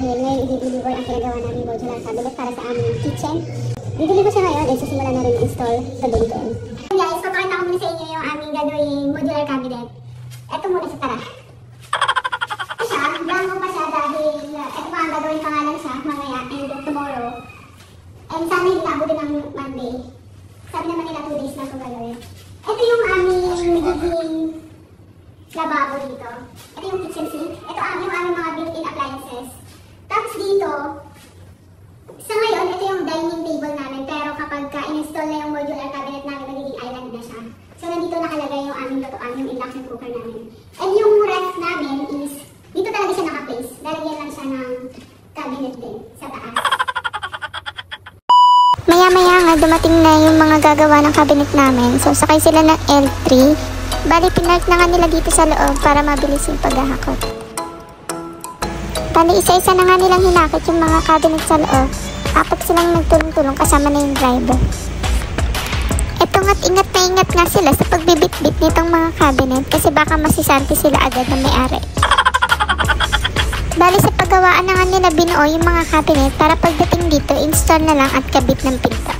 dahil ngayon i-deliver ang pinagawa namin modular cabinet para sa aming kitchen. Dideliver siya ngayon at susimula na rin install sa doon. Guys, papakita ko muna sa inyo yung aming gagawing modular cabinet. Ito muna sa tara. Ito siya, blanco pa siya dahil ito pa ang gagawin pangalan siya mamaya and tomorrow. And sana hindi naabutin ng Monday. Sabi naman nila 2 days na itong gagawin. Ito yung aming magiging lababo dito. Ito yung kitchen sink. Ito yung aming mga built-in appliances. Tapos dito, sa ngayon, ito yung dining table namin. Pero kapag in-install na yung modular cabinet namin, magiging island na siya. So nandito nakalagay yung aming lutuan, yung induction cooker namin. And yung ref namin is, dito talaga siya naka-place. Lalagyan lang siya ng cabinet din sa taas. Maya-maya nga dumating na yung mga gagawa ng cabinet namin. So sakay sila ng L3. Bali, pinark na nga nila dito sa loob para mabilis yung paghahakot. Bali, isa-isa na nga nilang hinakot yung mga cabinet sa loob. Apat silang nagtulong-tulong kasama na yung driver. Eto nga't ingat na ingat nga sila sa pagbibit-bit nitong mga cabinet kasi baka masisanti sila agad na may-ari. Bali, sa paggawaan na nga nila binuo yung mga cabinet para pagdating dito, install na lang at kabit ng pinto.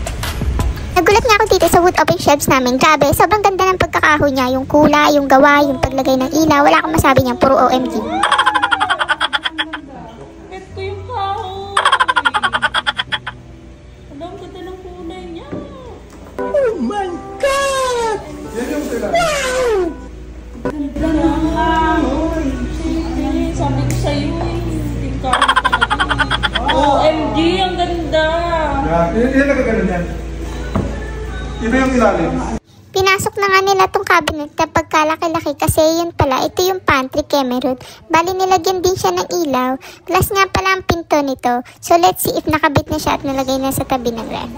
Nagulat nga ako dito sa wood open shelves namin. Grabe, sobrang ganda ng pagkakahoy niya. Yung kulay, yung gawa, yung paglagay ng ilaw. Wala akong masabi niyan, puro OMG. Ito yung kahoy. Ang ganda ng kulay niya. Oh my God! Yan yung sila. Ganda ng kahoy. Sabi ko sa'yo yung kahoy talaga. OMG, ang ganda. Yan nagkaganon yan. Iba yung ilalim. Pinasok na nga nila tong cabinet na pagkalaki-laki kasi yun pala, ito yung pantry Cameron. Bali, nilagyan din siya ng ilaw. Glass nga pala ang pinto nito. So let's see if nakabit na siya at nalagay na sa tabi ng ref.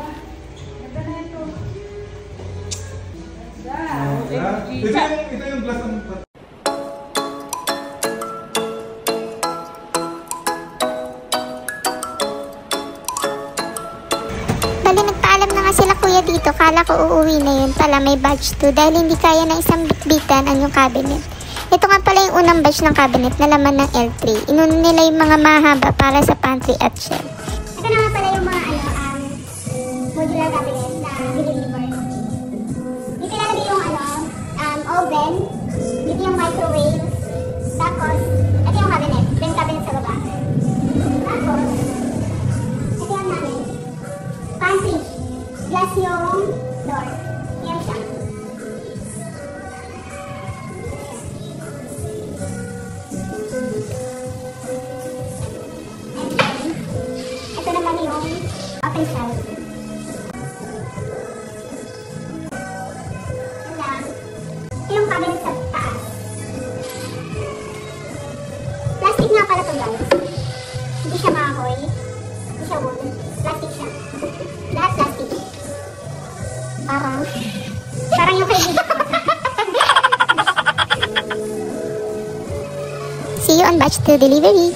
Ito yung glass ng... Bali, nagpaalam na nga sila kuya dito. Kala ko uuwi na yun pala, may batch 2 dahil hindi kaya na isang bitbitan ang yung cabinet. Ito nga pala yung unang batch ng cabinet na laman ng L3. Inuna nila yung mga mahaba para sa pantry at shelf. Ito na nga pala yung mga modular cabinet na deliver. Dito lalagay yung oven, dito yung microwave, tapos ito yung cabinet, then cabinet sa baba. Tapos, ito yung namin. Pantry. Glass yung door. Yan siya. And then, ito naman yung open shelf. And then, ito yung cabinet sa taas. Plastic nga pala ito guys. Hindi siya makahoy. Hindi siya wood. Plastic siya. Lahat plastic. Parang yung kaibigan ko. See you on batch 2 delivery.